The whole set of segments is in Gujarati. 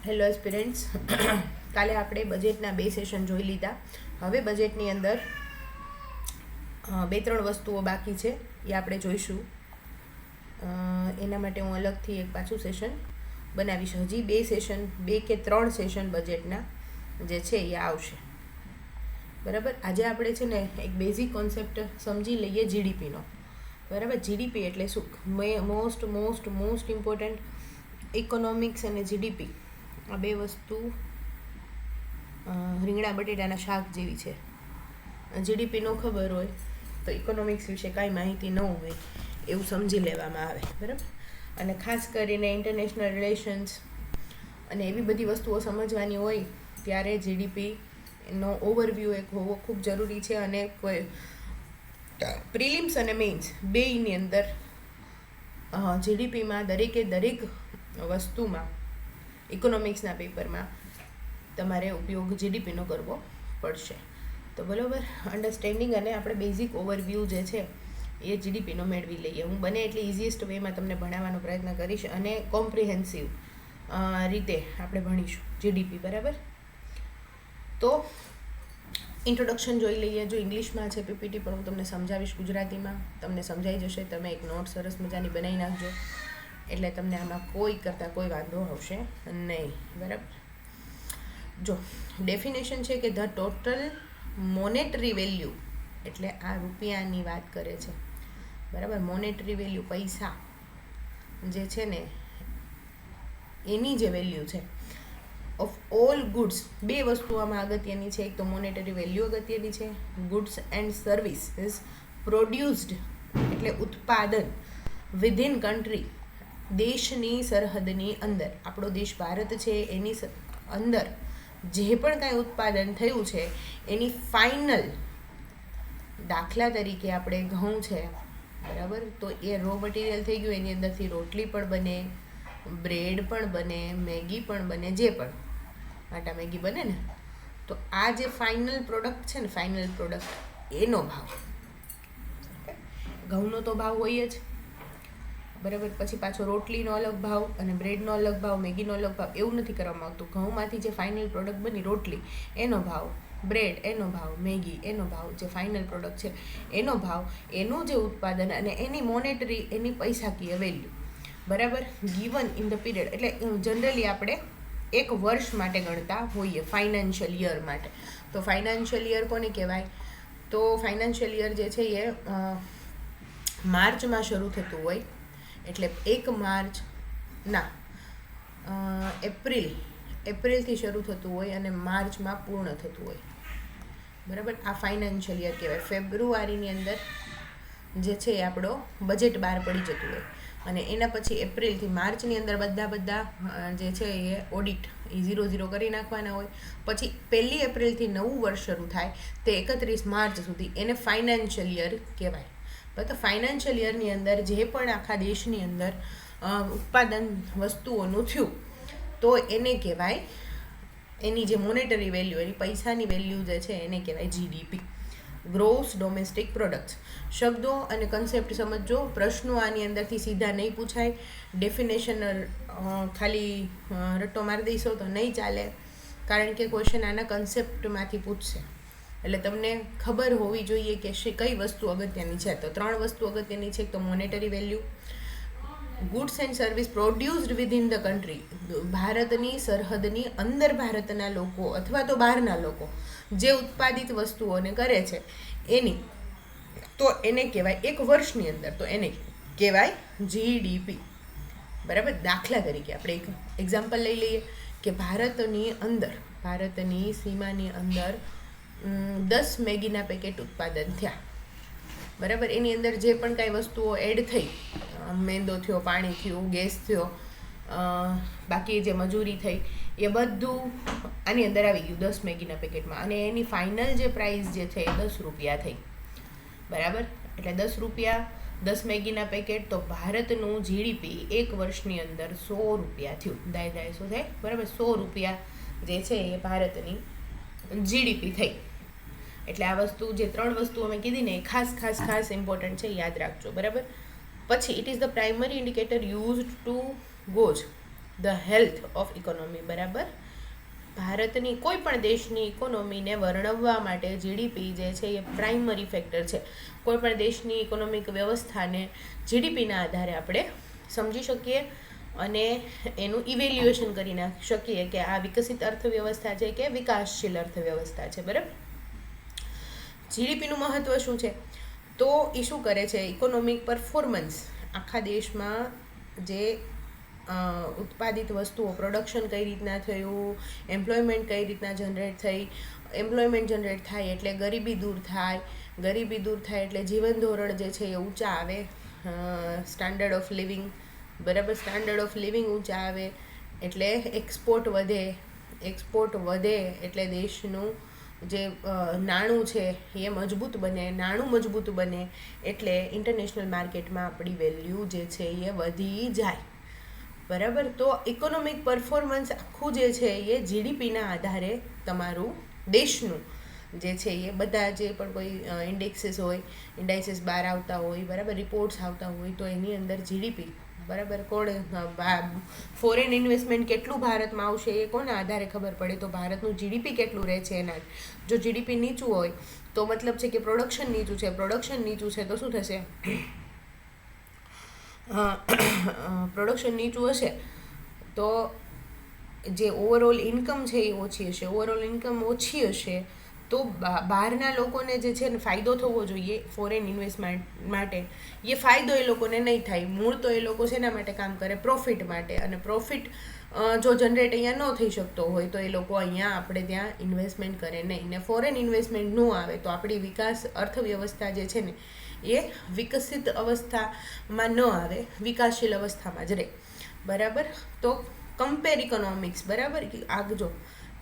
Hello aspirants. કાલે આપણે બજેટના 2 સેશન જોઈ લીધા. હવે બજેટની અંદર 2-3 વસ્તુઓ બાકી છે, એ આપણે જોઈશું. એના માટે હું અલગથી એક પાછું સેશન બનાવીશ. હજી 2 સેશન 2 કે 3 સેશન બજેટના જે છે એ આવશે. બરાબર. આજે આપણે છે ને એક બેઝિક કોન્સેપ્ટ સમજી લઈએ જીડીપીનો. બરાબર. જીડીપી એટલે શું? મોસ્ટ ઇમ્પોર્ટન્ટ ઇકોનોમિક્સ અને જીડીપી આ 2 વસ્તુ રીંગણા બટેટાના શાક જેવી છે. જીડીપી ન ખબર હોય તો ઇકોનોમિક્સ વિશે કાંઈ માહિતી ન હોય એવું સમજી લેવામાં આવે. બરાબર. અને ખાસ કરીને ઇન્ટરનેશનલ રિલેશન્સ અને એવી બધી વસ્તુઓ સમજવાની હોય ત્યારે જીડીપીનો ઓવરવ્યૂ એક હોવો ખૂબ જરૂરી છે. અને કોઈ પ્રિલિમ્સ અને મેઇન્સ બેયની અંદર જીડીપીમાં દરેક વસ્તુમાં ઇકોનોમિક્સના પેપરમાં તમારે ઉપયોગ જીડીપીનો કરવો પડશે. તો બરાબર, અન્ડરસ્ટેન્ડિંગ અને આપણે બેઝિક ઓવરવ્યૂ જે છે એ જીડીપીનો મેળવી લઈએ. હું બને એટલી ઇઝીએસ્ટ વેમાં તમને ભણાવવાનો પ્રયત્ન કરીશ અને કોમ્પ્રિહેન્સિવ રીતે આપણે ભણીશું જીડીપી. બરાબર. તો ઇન્ટ્રોડક્શન જોઈ લઈએ. જો ઇંગ્લિશમાં છે પીપીટી, પણ હું તમને સમજાવીશ ગુજરાતીમાં, તમને સમજાઈ જશે. તમે એક નોટ સરસ મજાની બનાવી નાખજો એટલે તમને આમાં કોઈ વાંધો આવશે નહીં. બરાબર. જો ડેફિનેશન છે કે ધ ટોટલ મોનેટરી વેલ્યુ, એટલે આ રૂપિયાની વાત કરે છે. બરાબર. મોનેટરી વેલ્યુ, પૈસા જે છે ને એની જે વેલ્યુ છે ઓફ ઓલ ગુડ્સ. 2 વસ્તુ આમાં અગત્યની છે. એક તો મોનેટરી વેલ્યુ અગત્યની છે. Goods and service is produced એટલે ઉત્પાદન વિધિન કન્ટ્રી, દેશની સરહદની અંદર. આપણો દેશ ભારત છે, એની અંદર જે પણ કાંઈ ઉત્પાદન થયું છે એની ફાઇનલ, દાખલા તરીકે આપણે ઘઉં છે, બરાબર, તો એ રો મટીરિયલ થઈ ગયું. એની અંદરથી રોટલી પણ બને, બ્રેડ પણ બને, મેગી પણ બને, જે પણ આટા મેગી બને ને, તો આ જે ફાઇનલ પ્રોડક્ટ છે ને, ફાઇનલ પ્રોડક્ટ એનો ભાવ. ઘઉંનો તો ભાવ હોય જ, બરાબર. પછી પાછો રોટલીનો અલગ ભાવ અને બ્રેડનો અલગ ભાવ, મેગીનો અલગ ભાવ, એવું નથી કરવામાં આવતું. ઘઉંમાંથી જે ફાઇનલ પ્રોડક્ટ બની રોટલી એનો ભાવ, બ્રેડ એનો ભાવ, મેગી એનો ભાવ, જે ફાઇનલ પ્રોડક્ટ છે એનો ભાવ, એનું જે ઉત્પાદન અને એની મોનેટરી, એની પૈસાકીય વેલ્યુ. બરાબર. ગીવન ઇન ધ પીરિયડ, એટલે જનરલી આપણે એક વર્ષ માટે ગણતા હોઈએ, ફાઇનાન્શિયલ યર માટે. તો ફાઇનાન્શિયલ યર કોને કહેવાય? તો ફાઇનાન્શિયલ યર જે છે એ માર્ચમાં શરૂ થતું હોય, એટલે 1 માર્ચ એપ્રિલથી શરૂ થતું હોય અને માર્ચમાં પૂર્ણ થતું હોય. બરાબર. આ ફાઇનાન્શિયલ યર કહેવાય. ફેબ્રુઆરીની અંદર જે છે એ આપણો બજેટ બહાર પડી જતું હોય અને એના પછી એપ્રિલથી માર્ચની અંદર બધા જે છે એ ઓડિટ 0 કરી નાખવાના હોય. પછી 1 એપ્રિલથી નવું વર્ષ શરૂ થાય તે 31 માર્ચ સુધી, એને ફાઇનાન્શિયલ યર કહેવાય. તો ફાઇનાન્શિયલ યરની અંદર જે પણ આખા દેશની અંદર ઉત્પાદન વસ્તુઓનું થયું તો એને કહેવાય, એની જે મોનેટરી વેલ્યુ, એની પૈસાની વેલ્યુ જે છે એને કહેવાય જીડીપી, ગ્રોસ ડોમેસ્ટિક પ્રોડક્ટ્સ. શબ્દો અને કન્સેપ્ટ સમજો. પ્રશ્નો આની અંદરથી સીધા નહીં પૂછાય. ડેફિનેશન ખાલી રટ્ટો મારી દઈશો તો નહીં ચાલે, કારણ કે ક્વેશ્ચન આના કન્સેપ્ટમાંથી પૂછશે. એટલે તમને ખબર હોવી જોઈએ કે કઈ વસ્તુ અગત્યની છે. તો 3 વસ્તુ અગત્યની છે. તો monetary value, goods and service produced within the country, ભારતની સરહદની અંદર ભારતના લોકો અથવા તો બહારના લોકો જે ઉત્પાદિત વસ્તુઓને કરે છે એની, તો એને કહેવાય એક વર્ષની અંદર, તો એને કહેવાય જીડીપી. બરાબર. દાખલા તરીકે આપણે એક એક્ઝામ્પલ લઈ લઈએ કે ભારતની સીમાની અંદર 10 મેગીના પેકેટ ઉત્પાદન થયા. બરાબર. એની અંદર જે પણ કાંઈ વસ્તુઓ એડ થઈ, મેંદો થયો, પાણી થયું, ગેસ થયો, બાકી જે મજૂરી થઈ, એ બધું આની અંદર આવી ગયું 10 મેગીના પેકેટમાં. અને એની ફાઇનલ જે પ્રાઇસ જે છે એ 10 રૂપિયા થઈ. બરાબર. એટલે 10 રૂપિયા 10 મેગીના પેકેટ. તો ભારતનું જીડીપી એક વર્ષની અંદર 100 રૂપિયા થયું. દાય શું થાય? બરાબર. 100 રૂપિયા જે છે એ ભારતની જીડીપી થઈ. એટલે આ વસ્તુ, જે 3 વસ્તુઓ મેં કીધી ને, એ ખાસ ઇમ્પોર્ટન્ટ છે, યાદ રાખજો. બરાબર. પછી it is the primary indicator used to gauge the health of economy. બરાબર, ભારતની કોઈ પણ દેશની ઇકોનોમીને વર્ણવવા માટે જીડીપી જે છે એ પ્રાઇમરી ફેક્ટર છે. કોઈ પણ દેશની ઇકોનોમિક વ્યવસ્થાને જીડીપીના આધારે આપણે સમજી શકીએ અને એનું ઇવેલ્યુએશન કરી નાખી શકીએ કે આ વિકસિત અર્થવ્યવસ્થા છે કે વિકાસશીલ અર્થવ્યવસ્થા છે. બરાબર, જીડીપીનું મહત્ત્વ શું છે? તો એ શું કરે છે? ઇકોનોમિક પરફોર્મન્સ, આખા દેશમાં જે ઉત્પાદિત વસ્તુઓ, પ્રોડક્શન કઈ રીતના થયું, એમ્પ્લોયમેન્ટ કઈ રીતના જનરેટ થઈ, એમ્પ્લોયમેન્ટ જનરેટ થાય એટલે ગરીબી દૂર થાય, ગરીબી દૂર થાય એટલે જીવન ધોરણ જે છે એ ઊંચા આવે, સ્ટાન્ડર્ડ ઓફ લિવિંગ. બરાબર, સ્ટાન્ડર્ડ ઓફ લિવિંગ ઊંચા આવે એટલે એક્સપોર્ટ વધે, એક્સપોર્ટ વધે એટલે દેશનું જે નાણું છે એ મજબૂત બને, નાણું મજબૂત બને એટલે ઇન્ટરનેશનલ માર્કેટમાં આપણી વેલ્યુ જે છે એ વધી જાય. બરાબર, તો ઇકોનોમિક પરફોર્મન્સ આખું જે છે એ જીડીપીના આધારે તમારું દેશનું જે છે એ બધા જે પણ કોઈ ઇન્ડેક્સીસ હોય, ઇન્ડાઇસીસ બહાર આવતા હોય, બરાબર, રિપોર્ટ્સ આવતા હોય તો એની અંદર જીડીપી, બરાબર, ફોરેન ઇન્વેસ્ટમેન્ટ કેટલું ભારતમાં આવશે એ કોના આધારે ખબર પડે? તો ભારતનું જીડીપી કેટલું રહે છે એના. જો જીડીપી નીચું હોય તો મતલબ છે કે પ્રોડક્શન નીચું છે, પ્રોડક્શન નીચું છે તો શું થશે? પ્રોડક્શન નીચું હશે તો જે ઓવરઓલ ઇન્કમ છે એ ઓછી હશે. ઓવરઓલ ઇન્કમ ઓછી હશે તો બહારના લોકોને જે છે ને ફાયદો થવો જોઈએ ફોરેન ઇન્વેસ્ટમેન્ટ માટે, એ ફાયદો એ લોકોને નહીં થાય. મૂળ તો એ લોકો શેના માટે કામ કરે? પ્રોફિટ માટે. અને પ્રોફિટ જો જનરેટ અહીંયા ન થઈ શકતો હોય તો એ લોકો અહીંયા આપણે ત્યાં ઇન્વેસ્ટમેન્ટ કરે નહીં. ને ફોરેન ઇન્વેસ્ટમેન્ટ ન આવે તો આપણી વિકાસ અર્થવ્યવસ્થા જે છે ને એ વિકસિત અવસ્થામાં ન આવે, વિકાસશીલ અવસ્થામાં જ રહે. બરાબર, તો કમ્પેર ઇકોનોમિક્સ. બરાબર, આગજો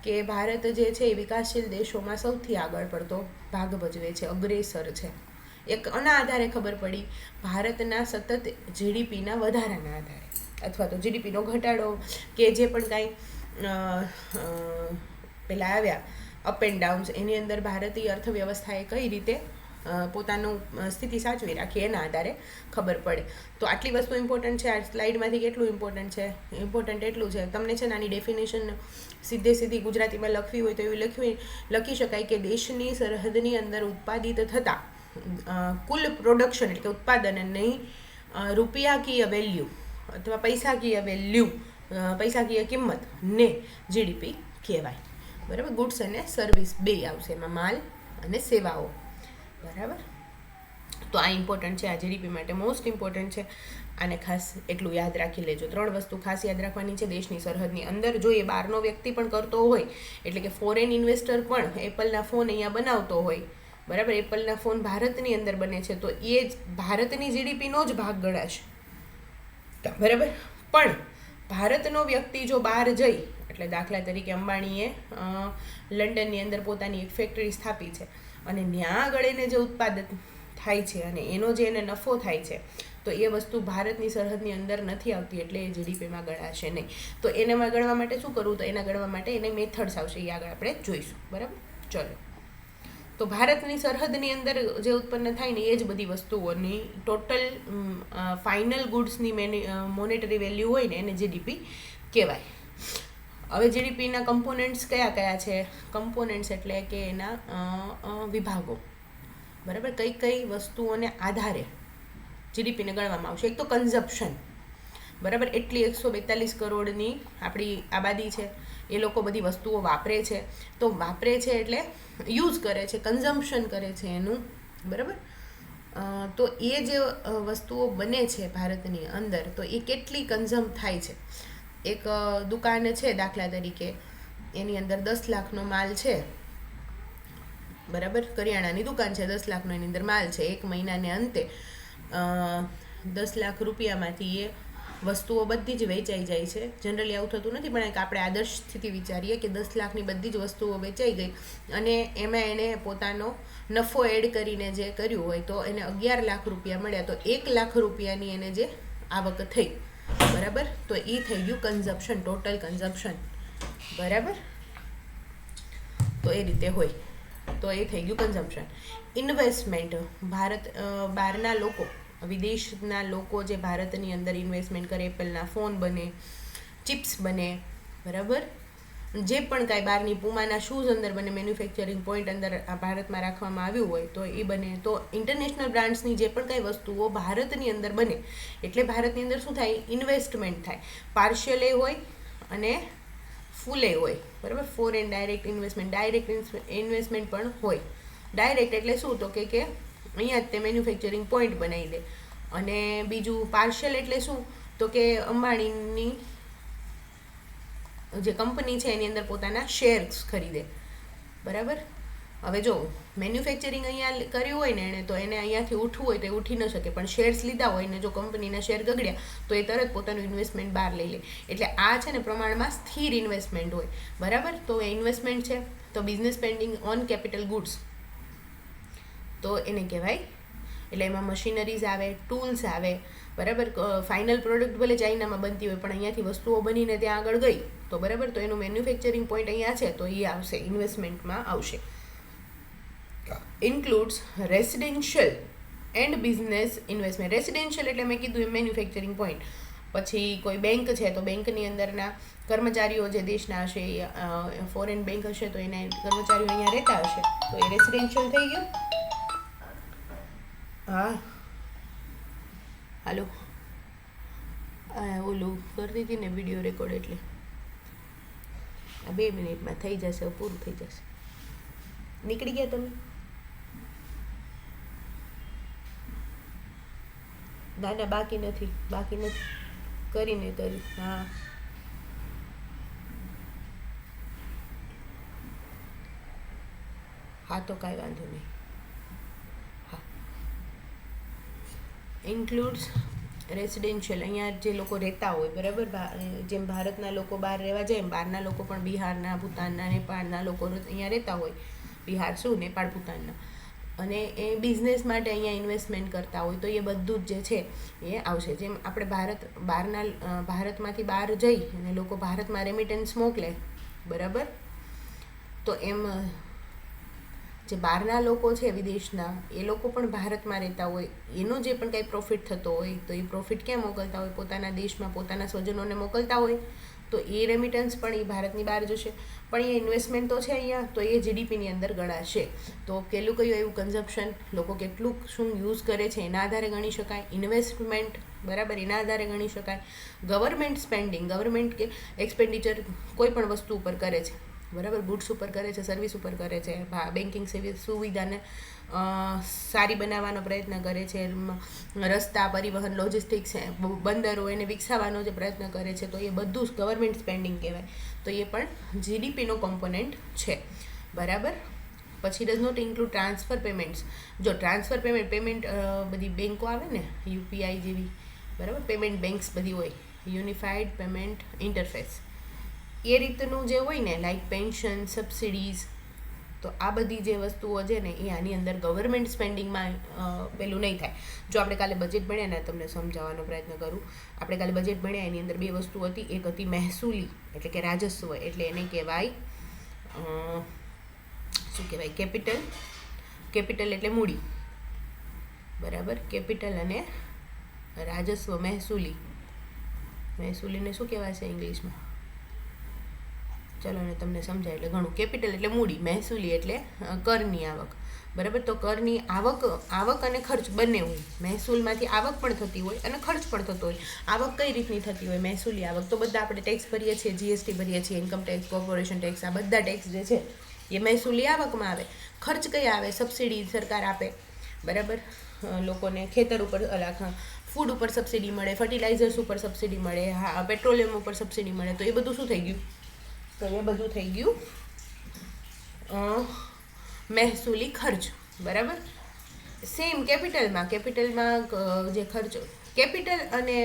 કે ભારત જે છે એ વિકાસશીલ દેશોમાં સૌથી આગળ પડતો ભાગ ભજવે છે, અગ્રેસર છે. એક આના આધારે ખબર પડી ભારતના સતત જીડીપીના વધારાના આધારે, અથવા તો જીડીપીનો ઘટાડો કે જે પણ કાંઈ પેલા આવ્યા અપ એન્ડ ડાઉન્સ, એની અંદર ભારતીય અર્થવ્યવસ્થાએ કઈ રીતે પોતાનું સ્થિતિ સાચવી રાખી એના આધારે ખબર પડે. તો આટલી વસ્તુ ઇમ્પોર્ટન્ટ છે. આ સ્લાઇડમાંથી કેટલું ઇમ્પોર્ટન્ટ છે? ઇમ્પોર્ટન્ટ એટલું છે. તમને છે ને આની ડેફિનેશન સીધી ગુજરાતીમાં લખવી હોય તો એવી લખી શકાય કે દેશની સરહદની અંદર ઉત્પાદિત થતા કુલ પ્રોડક્શન એટલે કે ઉત્પાદન નહીં રૂપિયાકીય વેલ્યુ અથવા પૈસાકીય કિંમત ને જીડીપી કહેવાય. બરાબર, ગુડ્સ અને સર્વિસ બે આવશે એમાં, માલ અને સેવાઓ. બરાબર, તો આ ઇમ્પોર્ટન્ટ છે, આ જીડીપી માટે મોસ્ટ ઇમ્પોર્ટન્ટ છે. આને ખાસ એટલું યાદ રાખી લેજો. 3 વસ્તુ ખાસ યાદ રાખવાની છે. દેશની સરહદની અંદર જો એ બહારનો વ્યક્તિ પણ કરતો હોય, એટલે કે ફોરેન ઇન્વેસ્ટર પણ એપલના ફોન અહીંયા બનાવતો હોય, બરાબર, એપલના ફોન ભારતની અંદર બને છે તો એ જ ભારતની જીડીપીનો જ ભાગ ગણાશે. બરાબર, પણ ભારતનો વ્યક્તિ જો બહાર જઈ, એટલે દાખલા તરીકે અંબાણીએ લંડનની અંદર પોતાની એક ફેક્ટરી સ્થાપી છે અને ત્યાં આગળ એને જે ઉત્પાદન થાય છે અને એનો જે એને નફો થાય છે તો એ વસ્તુ ભારતની સરહદની અંદર નથી આવતી એટલે એ જીડીપીમાં ગણાશે નહીં. તો એનામાં ગણવા માટે શું કરવું? તો એના ગણવા માટે એને મેથડ્સ આવશે, એ આગળ આપણે જોઈશું. બરાબર, ચલો. તો ભારતની સરહદની અંદર જે ઉત્પન્ન થાય ને એ જ બધી વસ્તુઓની ટોટલ ફાઇનલ ગુડ્સની મોનેટરી વેલ્યુ હોય ને એને જીડીપી કહેવાય. હવે જીડીપીના કમ્પોનન્ટ્સ કયા કયા છે? કમ્પોનન્ટ્સ એટલે કે એના વિભાગો. બરાબર, કઈ કઈ વસ્તુઓને આધારે જીડીપીને ગણવામાં આવશે? એક તો કન્ઝપ્શન. બરાબર, એટલી 142 કરોડની આપણી આબાદી છે, એ લોકો બધી વસ્તુઓ વાપરે છે. તો વાપરે છે એટલે યુઝ કરે છે, કન્ઝમ્પશન કરે છે એનું. બરાબર, તો એ જે વસ્તુઓ બને છે ભારતની અંદર તો એ કેટલી કન્ઝમ થાય છે? એક દુકાન છે દાખલા તરીકે, એની અંદર 10 લાખનો માલ છે. બરાબર, કરિયાણાની દુકાન છે, 10 લાખનો એની અંદર માલ છે. એક મહિનાને અંતે 10 લાખ રૂપિયામાંથી એ વસ્તુઓ બધી જ વેચાઈ જાય છે. જનરલી આવું થતું નથી, પણ આપણે આદર્શ સ્થિતિ વિચારીએ કે 10 લાખની બધી જ વસ્તુઓ વેચાઈ ગઈ અને એમાં એણે પોતાનો નફો એડ કરીને જે કર્યું હોય તો એને 11 લાખ રૂપિયા મળ્યા, તો 1 લાખ રૂપિયાની એને જે આવક થઈ. બરાબર, તો એ થઈ ગયું કન્ઝપ્શન, ટોટલ કન્ઝપ્શન. બરાબર, તો એ રીતે હોય, તો એ થઈ ગયું કન્ઝમ્પશન. ઇન્વેસ્ટમેન્ટ, બહારના લોકો, વિદેશના લોકો જે ભારતની અંદર ઇન્વેસ્ટમેન્ટ કરે, એપલના ફોન બને, ચિપ્સ બને, બરાબર, જે પણ કાંઈ બહારની પુમાના શૂઝ અંદર બને, મેન્યુફેક્ચરિંગ પોઈન્ટ અંદર આ ભારતમાં રાખવામાં આવ્યું હોય તો એ બને. તો ઇન્ટરનેશનલ બ્રાન્ડ્સની જે પણ કાંઈ વસ્તુઓ ભારતની અંદર બને એટલે ભારતની અંદર શું થાય, ઇન્વેસ્ટમેન્ટ થાય, પાર્શિયલે હોય અને ફૂલે હોય, બરાબર. Foreign direct investment, direct investment પણ હોય. ડાયરેક્ટ એટલે શું, તો કે અહીંયા જ તે મેન્યુફેક્ચરિંગ પોઈન્ટ બનાવી દે. અને બીજું પાર્શિયલ એટલે શું, તો કે અંબાણીની જે કંપની છે એની અંદર પોતાના શેર્સ ખરીદે, બરાબર. હવે જો મેન્યુફેક્ચરિંગ અહીંયા કર્યું હોય ને એણે, તો એને અહીંયાથી ઉઠવું હોય તો એ ઉઠી ન શકે, પણ શેર્સ લીધા હોય ને જો કંપનીના શેર ગગડ્યા તો એ તરત પોતાનું ઇન્વેસ્ટમેન્ટ બહાર લઈ લે. એટલે આ છે ને પ્રમાણમાં સ્થિર ઇન્વેસ્ટમેન્ટ હોય, બરાબર. તો એ ઇન્વેસ્ટમેન્ટ છે. તો business spending on capital goods, તો એને કહેવાય. એટલે એમાં મશીનરીઝ આવે, ટૂલ્સ આવે, બરાબર. ફાઇનલ પ્રોડક્ટ ભલે ચાઇનામાં બનતી હોય પણ અહીંયાથી વસ્તુઓ બનીને ત્યાં આગળ ગઈ તો બરાબર, તો એનું મેન્યુફેક્ચરિંગ પોઈન્ટ અહીંયા છે તો એ આવશે, ઇન્વેસ્ટમેન્ટમાં આવશે. Includes residential and business investment. Residential એટલે મેં કીધું એ મેન્યુફેક્ચરિંગ પોઈન્ટ. પછી કોઈ બેંક છે તો બેંકની અંદરના કર્મચારીઓ જે દેશના હશે, ફોરેન બેંક હશે તો એના કર્મચારીઓ અહીંયા રહેતા હશે તો એ રેસિડેન્શિયલ થઈ ગયું. હા, હાલો, ઓલું કરતી હતી ને વિડીયો રેકોર્ડ, એટલે આ 2 મિનિટમાં થઈ જશે, પૂરું થઈ જશે. નીકળી ગયા તમે? ના ના, બાકી નથી કરીને કરી. હા, હા, તો કાંઈ વાંધો નહીં. હા, ઇન્ક્લુડ્સ રેસિડેન્શિયલ, અહીંયા જે લોકો રહેતા હોય, બરાબર. જેમ ભારતના લોકો બહાર રહેવા જાય એમ બહારના લોકો પણ બિહારના, ભૂતાનના, નેપાળના લોકો અહીંયા રહેતા હોય. બિહાર શું, નેપાળ, ભૂતાનના. અને એ બિઝનેસ માટે અહીંયા ઇન્વેસ્ટમેન્ટ કરતા હોય તો એ બધું જ જે છે એ આવશે. જેમ આપણે ભારતમાંથી બહાર જઈ અને લોકો ભારતમાં રેમિટન્સ મોકલે, બરાબર. તો એમ જે બહારના લોકો છે વિદેશના, એ લોકો પણ ભારતમાં રહેતા હોય, એનો જે પણ કાંઈ પ્રોફિટ થતો હોય તો એ પ્રોફિટ ક્યાં મોકલતા હોય, પોતાના દેશમાં પોતાના સ્વજનોને મોકલતા હોય. તો એ રેમિટન્સ પણ એ ભારતની બહાર જશે. પણ એ ઇન્વેસ્ટમેન્ટ તો છે અહીંયા, તો એ જીડીપીની અંદર ગણાશે. તો પેલું કયું એવું કન્ઝમ્પશન, લોકો કેટલું શું યુઝ કરે છે એના આધારે ગણી શકાય. ઇન્વેસ્ટમેન્ટ, બરાબર, એના આધારે ગણી શકાય. ગવર્મેન્ટ સ્પેન્ડિંગ, ગવર્મેન્ટ કે એક્સપેન્ડિચર કોઈ પણ વસ્તુ ઉપર કરે છે, બરાબર, ગુડ્સ ઉપર કરે છે, સર્વિસ ઉપર કરે છે, બેન્કિંગ સુવિધાને સારી બનાવવાનો પ્રયત્ન કરે છે, રસ્તા, પરિવહન, લોજિસ્ટિક્સ, બંદરો એને વિકસાવવાનો જે પ્રયત્ન કરે છે, તો એ બધું જ ગવર્મેન્ટ સ્પેન્ડિંગ કહેવાય. તો એ પણ જીડીપીનો કોમ્પોનન્ટ છે, બરાબર. પછી does not include transfer payments. જો ટ્રાન્સફર પેમેન્ટ બધી બેન્કો આવે ને, યુપીઆઈ જેવી, બરાબર, પેમેન્ટ બેન્ક્સ બધી હોય, યુનિફાઈડ પેમેન્ટ ઇન્ટરફેસ, એ રીતનું જે હોય ને, લાઈક પેન્શન, સબસિડીઝ, તો આ બધી જે વસ્તુઓ છે ને એ આની અંદર ગવર્મેન્ટ સ્પેન્ડિંગમાં પેલું નહીં થાય. જો આપણે કાલે બજેટ ભણ્યા ને, તમને સમજાવવાનો પ્રયત્ન કરું. આપણે કાલે બજેટ ભણ્યા, એની અંદર 2 વસ્તુ હતી. એક હતી મહેસૂલી, એટલે કે રાજસ્વ, એટલે એને કહેવાય શું કહેવાય, કેપિટલ એટલે મૂડી, બરાબર. કેપિટલ અને રાજસ્વ, મહેસૂલીને શું કહેવાય છે ઇંગ્લિશમાં? ચલો ને તમને સમજાય એટલે ઘણું. કેપિટલ એટલે મૂડી, મહેસૂલી એટલે કરની આવક, બરાબર. તો કરની આવક અને ખર્ચ બંને હોય. મહેસૂલમાંથી આવક પણ થતી હોય અને ખર્ચ પણ થતો હોય. આવક કઈ રીતની થતી હોય? મહેસૂલી આવક તો બધા આપણે ટેક્સ ભરીએ છીએ, જીએસટી ભરીએ છીએ, ઇન્કમ ટેક્સ, કોર્પોરેશન ટેક્સ, આ બધા ટેક્સ જે છે એ મહેસૂલી આવકમાં આવે. ખર્ચ કયા આવે? સબસિડી સરકાર આપે, બરાબર. લોકોને ખેતર ઉપર, ફૂડ ઉપર સબસિડી મળે, ફર્ટિલાઇઝર્સ ઉપર સબસિડી મળે, હા, પેટ્રોલિયમ ઉપર સબસિડી મળે. તો એ બધું શું થઈ ગયું? તો એ બધું થઈ ગયું મહેસૂલી ખર્ચ, બરાબર. સેમ કેપિટલમાં જે ખર્ચ, કેપિટલ અને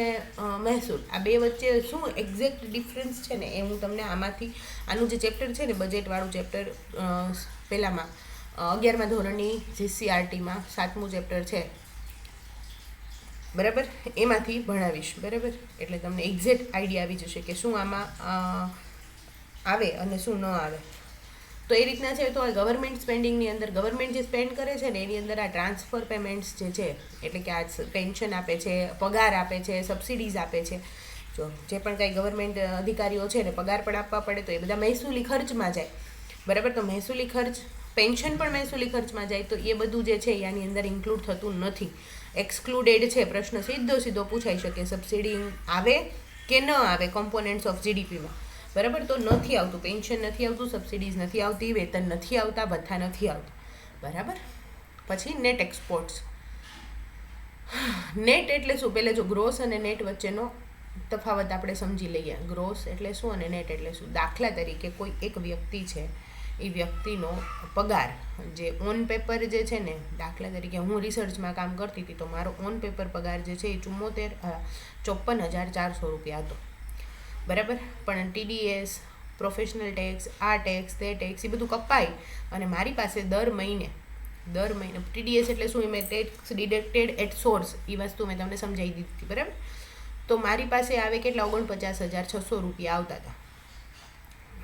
મહેસૂલ, આ 2 વચ્ચે શું એક્ઝેક્ટ ડિફરન્સ છે ને એ હું તમને આનું જે ચેપ્ટર છે ને, બજેટવાળું ચેપ્ટર, પહેલામાં 11મા ધોરણની જીસીઆરટીમાં 7મું ચેપ્ટર છે, બરાબર, એમાંથી ભણાવીશ, બરાબર. એટલે તમને એક્ઝેક્ટ આઈડિયા આવી જશે કે શું આમાં આવે અને શું ન આવે. તો એ રીતના છે. તો આ ગવર્મેન્ટ સ્પેન્ડિંગની અંદર ગવર્મેન્ટ જે સ્પેન્ડ કરે છે ને એની અંદર આ ટ્રાન્સફર પેમેન્ટ્સ જે છે, એટલે કે આ પેન્શન આપે છે, પગાર આપે છે, સબસિડીઝ આપે છે, જો જે પણ કાંઈ ગવર્મેન્ટ અધિકારીઓ છે ને પગાર પણ આપવા પડે તો એ બધા મહેસૂલી ખર્ચમાં જાય, બરાબર. તો મહેસૂલી ખર્ચ, પેન્શન પણ મહેસૂલી ખર્ચમાં જાય, તો એ બધું જે છે એ આની અંદર ઇન્ક્લુડ થતું નથી, એક્સક્લુડેડ છે. પ્રશ્ન સીધો પૂછાઈ શકે, સબસિડી આવે કે ન આવે કોમ્પોનન્ટ્સ ઓફ જીડીપીમાં, બરાબર. તો નથી આવતું, પેન્શન નથી આવતું, સબસિડીઝ નથી આવતી, વેતન નથી આવતા, ભથ્થા નથી આવતા, બરાબર. પછી નેટ એક્સપોર્ટ્સ. નેટ એટલે શું? પહેલાં જો ગ્રોસ અને નેટ વચ્ચેનો તફાવત આપણે સમજી લઈએ. ગ્રોસ એટલે શું અને નેટ એટલે શું? દાખલા તરીકે કોઈ એક વ્યક્તિ છે, એ વ્યક્તિનો પગાર જે ઓન પેપર જે છે ને, દાખલા તરીકે હું રિસર્ચમાં કામ કરતી હતી તો મારો ઓન પેપર પગાર જે છે એ 54,400 રૂપિયા હતો, બરાબર. પણ TDS, પ્રોફેશનલ ટેક્સ, આ ટેક્સ, તે ટેક્સ, એ બધું કપાય અને મારી પાસે દર મહિને TDS એટલે શું? મેં ટેક્સ ડિડક્ટેડ એટ સોર્સ, એ વસ્તુ મેં તમને સમજાવી દીધી, બરાબર. તો મારી પાસે આવે કેટલા? 49,600 રૂપિયા આવતા હતા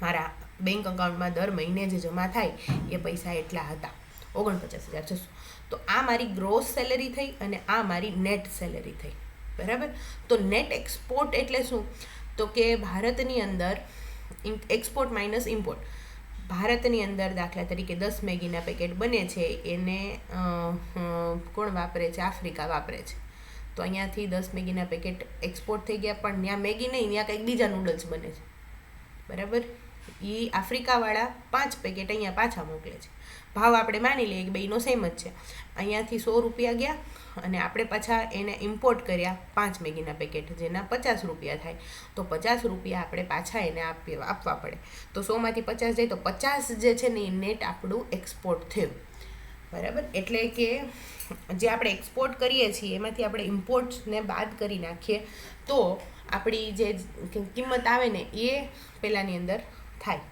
મારા બેંક અકાઉન્ટમાં. દર મહિને જે જમા થાય એ પૈસા એટલા હતા, 49,600. તો આ મારી ગ્રોસ સેલેરી થઈ અને આ મારી નેટ સેલેરી થઈ, બરાબર. તો નેટ એક્સપોર્ટ એટલે શું? તો કે ભારતની અંદર એક્સપોર્ટ માઇનસ ઇમ્પોર્ટ. ભારતની અંદર દાખલા તરીકે 10 મેગીના પેકેટ બને છે, એને કોણ વાપરે છે? આફ્રિકા વાપરે છે. તો અહીંયાથી 10 મેગીના પેકેટ એક્સપોર્ટ થઈ ગયા, પણ ત્યાં મેગી નહીં, ત્યાં કંઈક બીજા નૂડલ્સ બને છે, બરાબર. એ આફ્રિકાવાળા 5 પેકેટ અહીંયા પાછા મોકલે છે. ભાવ આપણે માની લઈએ કે બેયનો સેમ જ છે. અહીંયાથી 100 રૂપિયા ગયા અને આપણે પાછા એને ઇમ્પોર્ટ કર્યા 5 મેગીના પેકેટ, જેના 50 રૂપિયા થાય. તો 50 રૂપિયા આપણે પાછા એને આપવા પડે. તો 100માંથી 50 જાય તો 50 જે છે ને એ નેટ આપણું એક્સપોર્ટ થયું, બરાબર. એટલે કે જે આપણે એક્સપોર્ટ કરીએ છીએ એમાંથી આપણે ઇમ્પોર્ટ્સને બાદ કરી નાખીએ તો આપણી જે કિંમત આવે ને એ પહેલાંની અંદર થાય.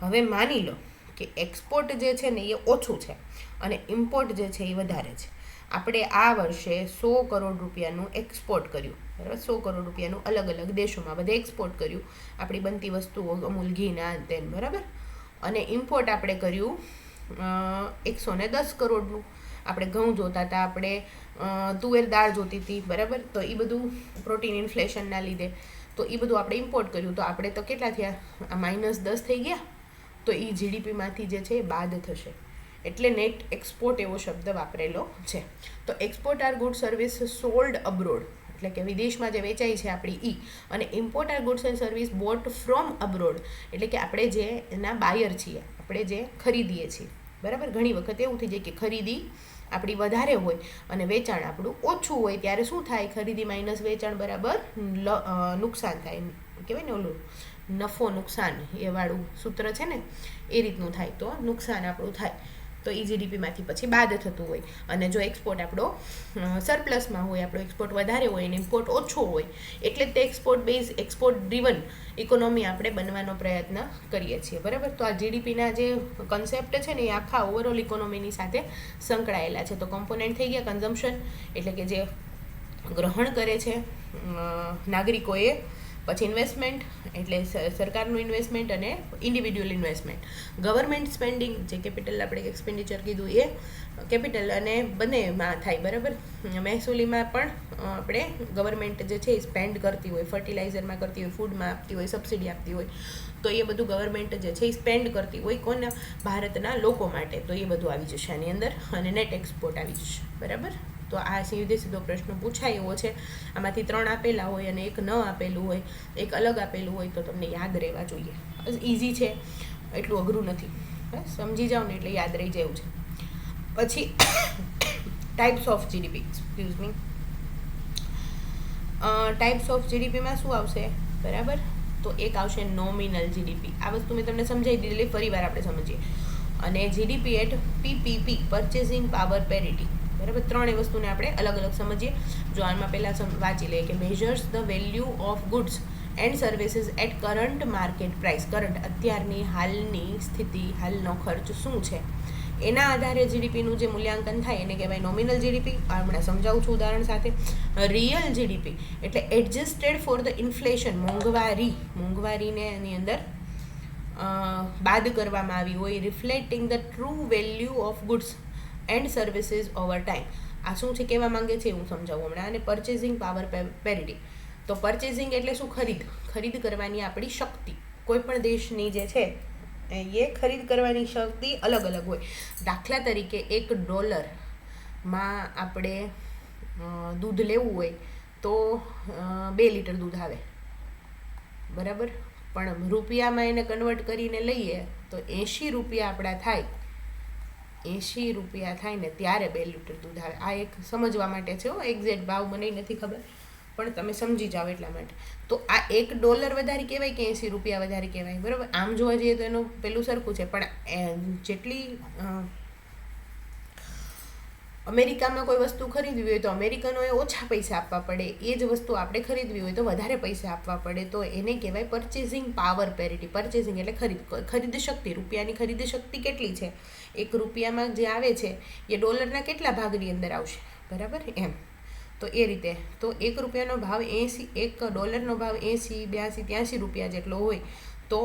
હવે માની લો કે એક્સપોર્ટ જે છે ને એ ઓછું છે અને ઇમ્પોર્ટ જે છે એ વધારે છે. આપણે આ વર્ષે 100 કરોડ રૂપિયાનું એક્સપોર્ટ કર્યું, બરાબર. 100 કરોડ રૂપિયાનું અલગ અલગ દેશોમાં બધે એક્સપોર્ટ કર્યું, આપણી બનતી વસ્તુઓ, અમૂલ ઘીના તેન, બરાબર. અને ઇમ્પોર્ટ આપણે કર્યું 110 કરોડનું. આપણે ઘઉં જોતા હતા, આપણે તુવેર દાળ જોતી હતી, બરાબર. તો એ બધું પ્રોટીન ઇન્ફ્લેશનના લીધે તો એ બધું આપણે ઇમ્પોર્ટ કર્યું, તો આપણે તો કેટલા થયા? -10 થઈ ગયા. તો એ જીડીપીમાંથી જે છે એ બાદ થશે, એટલે નેટ એક્સપોર્ટ એવો શબ્દ વાપરેલો છે. તો export are good service sold abroad, એટલે કે વિદેશમાં જે વેચાય છે આપણી અને import are goods and service bought from abroad, એટલે કે આપણે જે એના બાયર છીએ, આપણે જે ખરીદીએ છીએ, બરાબર. ઘણી વખત એવું થઈ જાય કે ખરીદી આપણી વધારે હોય અને વેચાણ આપણું ઓછું હોય, ત્યારે શું થાય? ખરીદી માઇનસ વેચાણ બરાબર નુકસાન થાય, કહેવાય ને ઓલું નફો નુકસાન એ વાળું સૂત્ર છે ને, એ રીતનું થાય. તો નુકસાન આપણું થાય, તો એ જીડીપીમાંથી પછી બાદ થતું હોય. અને જો એક્સપોર્ટ આપણો સરપ્લસમાં હોય, આપણો એક્સપોર્ટ વધારે હોય અને ઇમ્પોર્ટ ઓછો હોય, એટલે તે export base, export driven economy આપણે બનવાનો પ્રયત્ન કરીએ છીએ, બરાબર. તો આ જીડીપીના જે કન્સેપ્ટ છે ને એ આખા ઓવરઓલ ઇકોનોમીની સાથે સંકળાયેલા છે. તો કમ્પોનન્ટ થઈ ગયા કન્ઝમ્પશન, એટલે કે જે ગ્રહણ કરે છે નાગરિકોએ. પછી ઇન્વેસ્ટમેન્ટ એટલે સરકારનું ઇન્વેસ્ટમેન્ટ અને ઇન્ડિવિડ્યુઅલ ઇન્વેસ્ટમેન્ટ. ગવર્મેન્ટ સ્પેન્ડિંગ જે કેપિટલ આપણે એક્સપેન્ડિચર કીધું એ કેપિટલ અને બંનેમાં થાય, બરાબર. મહેસૂલીમાં પણ આપણે ગવર્મેન્ટ જે છે એ સ્પેન્ડ કરતી હોય, ફર્ટિલાઇઝરમાં કરતી હોય, ફૂડમાં આપતી હોય, સબસિડી આપતી હોય, તો એ બધું ગવર્મેન્ટ જે છે એ સ્પેન્ડ કરતી હોય કોના? ભારતના લોકો માટે. તો એ બધું આવી જશે આની અંદર અને નેટ એક્સપોર્ટ આવી જશે, બરાબર. તો આ સીધો પ્રશ્ન પૂછાય એવો છે. આમાંથી 3 આપેલા હોય અને એક ન આપેલું હોય, એક અલગ આપેલું હોય, તો તમને યાદ રહેવા જોઈએ. ઇઝી છે, એટલું અઘરું નથી, સમજી જાઓ ને એટલે યાદ રહી જાય એવું છે. પછી types of GDP, excuse me, types of જીડીપીમાં શું આવશે? બરાબર. તો એક આવશે નોમિનલ જીડીપી. આ વસ્તુ મેં તમને સમજાવી દીધેલી, ફરી વાર આપણે સમજીએ. અને GDP at PPP, purchasing power parity, બરાબર. 3 વસ્તુને આપણે અલગ અલગ સમજીએ. જો આમાં પહેલાં વાંચી લઈએ કે measures the value of goods and services at current market price. Current અત્યારની હાલની સ્થિતિ, હાલનો ખર્ચ શું છે એના આધારે જીડીપીનું જે મૂલ્યાંકન થાય એને કહેવાય નોમિનલ જીડીપી. હમણાં સમજાવું છું ઉદાહરણ સાથે. રિયલ જીડીપી એટલે એડજસ્ટેડ ફોર ધ ઇન્ફ્લેશન, મોંઘવારીને એની અંદર બાદ કરવામાં આવી હોય. Reflecting the true value of goods and services over time. આ શું છે કહેવા માંગે છે હું સમજાવું હમણાં. અને પરચેસિંગ પાવર પેરિટી, તો પરચેસિંગ એટલે શું? ખરીદ કરવાની આપણી શક્તિ. કોઈ પણ દેશની જે છે એ ખરીદ કરવાની શક્તિ અલગ અલગ હોય. દાખલા તરીકે $1 આપણે દૂધ લેવું હોય તો 2 લીટર દૂધ આવે, બરાબર. પણ રૂપિયામાં એને કન્વર્ટ કરીને લઈએ તો 80 રૂપિયા આપણા થાય. 80 રૂપિયા થાય ને ત્યારે 2 લીટર દૂધ આવે. આ એક સમજવા માટે છે, એક્ઝેક્ટ ભાવ મને નથી ખબર, પણ તમે સમજી જાઓ એટલા માટે. તો આ $1 વધારે કહેવાય કે 80 રૂપિયા વધારે કહેવાય? બરાબર. આમ જોવા જઈએ તો એનું પેલું સરખું છે, પણ જેટલી અમેરિકામાં કોઈ વસ્તુ ખરીદવી હોય તો અમેરિકનોએ ઓછા પૈસા આપવા પડે, એ જ વસ્તુ આપણે ખરીદવી હોય તો વધારે પૈસા આપવા પડે. તો એને કહેવાય પરચેસિંગ પાવર પેરિટી. પરચેસિંગ એટલે ખરીદ શક્તિ. રૂપિયાની ખરીદ શક્તિ કેટલી છે? 1 રૂપિયામાં જે આવે છે એ ડોલરના કેટલા ભાગની અંદર આવશે, બરાબર એમ. તો એ રીતે તો $1 ભાવ 80, $1 ભાવ 80, 82, 83 રૂપિયા જેટલો હોય તો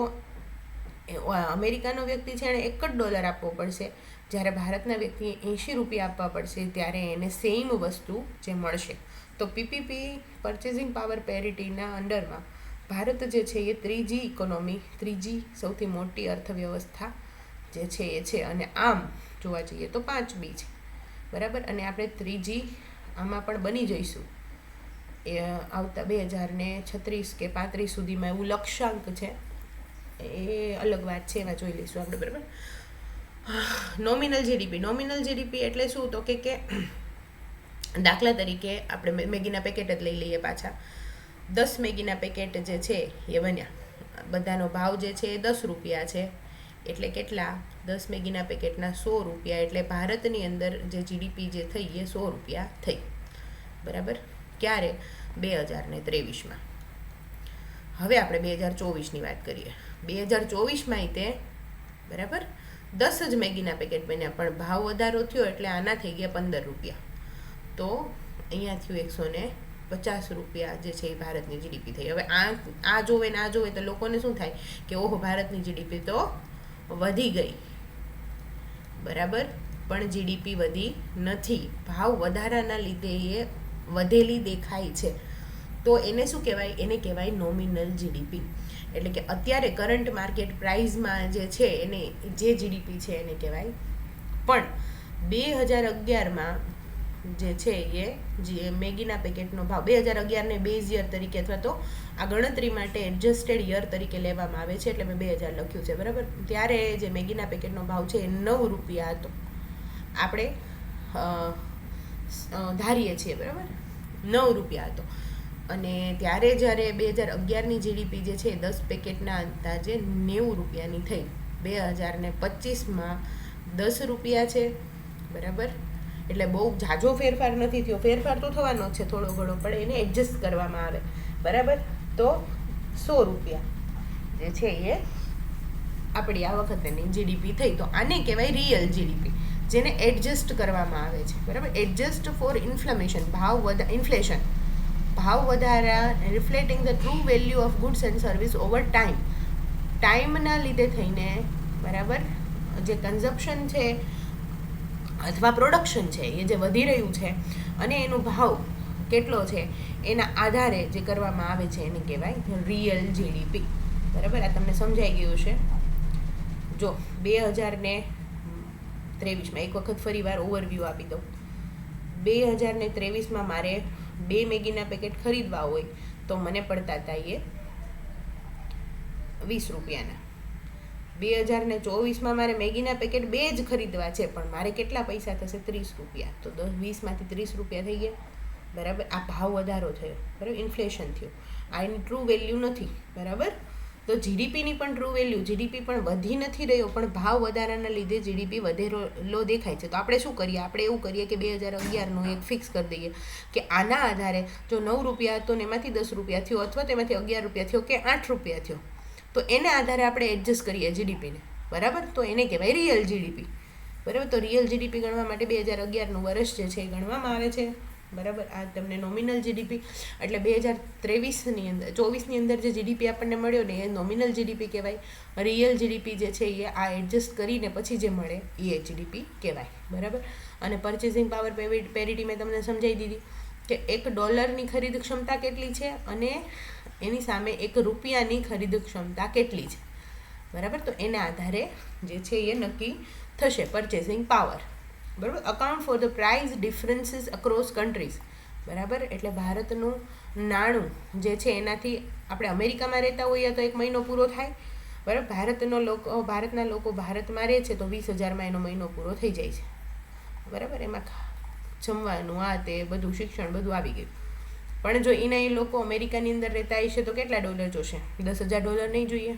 અમેરિકાનો વ્યક્તિ છે એને $1 આપવો પડશે, જ્યારે ભારતના વ્યક્તિએ 80 રૂપિયા આપવા પડશે, ત્યારે એને સેમ વસ્તુ જે મળશે. તો પીપીપી પરચેસિંગ પાવર પેરિટીના અંડરમાં ભારત જે છે એ ત્રીજી સૌથી મોટી અર્થવ્યવસ્થા જે છે એ છે. અને આમ જોવા જઈએ તો 5 છે, બરાબર. અને આપણે ત્રીજી આમાં પણ બની જઈશું એ આવતા 2036 કે 35 સુધીમાં, એવું લક્ષ્યાંક છે. એ અલગ વાત છે, એમાં જોઈ લઈશું આપણે, બરાબર. નોમિનલ જીડીપી એટલે શું? તો કે દાખલા તરીકે આપણે મેગીના પેકેટ જ લઈ લઈએ પાછા. 10 મેગીના પેકેટ જે છે એ બન્યા, બધાનો ભાવ જે છે એ 10 રૂપિયા છે. એટલે કેટલા? 10 મેગીના પેકેટના 100 રૂપિયા. એટલે ભારતની અંદર જે જીડીપી જે થઈ એ 100 રૂપિયા થઈ, બરાબર. ક્યારે? 2023માં. હવે આપણે 2024ની વાત કરીએ. 2024માં તે, બરાબર, 10 જ મેગીના પેકેટ બન્યા, પણ ભાવ વધારો થયો એટલે આના થઈ ગયા 15 રૂપિયા. તો અહીંયા થયું 150 રૂપિયા જે છે એ ભારતની જીડીપી થઈ. હવે આ જોવે ને આ જોવે તો લોકોને શું થાય કે ઓહો, ભારતની જીડીપી તો વધી ગઈ, બરાબર. પણ જીડીપી વધી નથી, ભાવ વધારાના લીધે એ વધેલી દેખાય છે. તો એને શું કહેવાય? એને કહેવાય નોમિનલ જીડીપી. એટલે કે અત્યારે કરંટ માર્કેટ પ્રાઇઝમાં જે છે એને જે જીડીપી છે એને કહેવાય. પણ 2011માં જે છે એ જે મેગીના પેકેટનો ભાવ 2011ને બેઝ યર તરીકે અથવા તો આ ગણતરી માટે એડજસ્ટેડ યર તરીકે લેવામાં આવે છે, એટલે મેં 2000 લખ્યું છે, બરાબર. ત્યારે જે મેગીના પેકેટનો ભાવ છે એ 9 રૂપિયા હતો. આપણે ધારીએ છીએ, બરાબર, 9 રૂપિયા હતો. અને ત્યારે જ્યારે 2011ની જીડીપી જે છે 10 પેકેટના અંદાજે 90 રૂપિયાની થઈ. 2025માં 10 રૂપિયા છે, બરાબર. એટલે બહુ ઝાઝો ફેરફાર નથી થયો. ફેરફાર તો થવાનો જ છે થોડો ઘણો, પણ એને એડજસ્ટ કરવામાં આવે, બરાબર. તો 100 રૂપિયા જે છે એ આપણી આ વખતની જીડીપી થઈ. તો આને કહેવાય રિયલ જીડીપી, જેને એડજસ્ટ કરવામાં આવે છે, બરાબર. એડજસ્ટ ફોર ઇન્ફ્લેશન, ઇન્ફ્લેશન, ભાવ વધારા, reflecting the true value of goods and service over ટાઈમના લીધે થઈને, બરાબર, જે કન્ઝપ્શન છે અથવા પ્રોડક્શન છે એ જે વધી રહ્યું છે અને એનો ભાવ કેટલો છે એના આધારે જે કરવામાં આવે છે એને કહેવાય રિયલ જીડીપી, બરાબર. આ તમને સમજાઈ ગયું છે. જો 2023માં એક વખત ફરી વાર ઓવરવ્યૂ આપી દઉં. 2023માં મારે 2 મેગીના પેકેટ ખરીદવા હોય તો મને પડતા હતા એ 20 રૂપિયાના. 2024માં મારે મેગીના પેકેટ 2 જ ખરીદવા છે, પણ મારે કેટલા પૈસા થશે? 30 રૂપિયા. તો 20માંથી 30 રૂપિયા થઈ ગયા, બરાબર. આ ભાવ વધારો થયો, બરાબર, ઇન્ફ્લેશન થયું. આ એની ટ્રુ વેલ્યુ નથી, બરાબર. તો જીડીપીની પણ ટ્રુ વેલ્યુ, જીડીપી પણ વધી નથી રહ્યો, પણ ભાવ વધારાના લીધે જીડીપી વધેલો દેખાય છે. તો આપણે શું કરીએ? આપણે એવું કરીએ કે 2011નું એક ફિક્સ કરી દઈએ કે આના આધારે જો 9 રૂપિયા હતો ને એમાંથી 10 રૂપિયા થયો, અથવા તેમાંથી 11 રૂપિયા થયો કે 8 રૂપિયા થયો, તો એના આધારે આપણે એડજસ્ટ કરીએ જીડીપીને, બરાબર. તો એને કહેવાય રિયલ જીડીપી, બરાબર. તો રિયલ જીડીપી ગણવા માટે 2011નું વર્ષ જે છે એ ગણવામાં આવે છે, બરાબર. આ તમને નોમિનલ જીડીપી એટલે 2023ની અંદર 24ની અંદર જે જીડીપી આપણને મળ્યો ને એ નોમિનલ જીડીપી કહેવાય. રિયલ જીડીપી જે છે એ આ એડજસ્ટ કરીને પછી જે મળે એ જીડીપી કહેવાય, બરાબર. અને પરચેસિંગ પાવર પેરિટી મેં તમને સમજાવી દીધી. કે $1 ખરીદ ક્ષમતા કેટલી છે અને એની સામે ₹1 ખરીદ ક્ષમતા કેટલી છે, બરાબર. તો એના આધારે જે છે એ નક્કી થશે પરચેસિંગ પાવર, બરાબર. Account for the price differences across countries, બરાબર. એટલે ભારતનું નાણું જે છે એનાથી આપણે અમેરિકામાં રહેતા હોઈએ તો 1 મહિનો પૂરો થાય, બરાબર. ભારતના લોકો ભારતમાં રહે છે તો 20,000માં એનો મહિનો પૂરો થઈ જાય છે, બરાબર. એમાં જમવાનું આ તે બધું શિક્ષણ બધું આવી ગયું. પણ જો એના એ લોકો અમેરિકાની અંદર રહેતા હશે તો કેટલા ડોલર જોશે? $10,000 નહીં જોઈએ,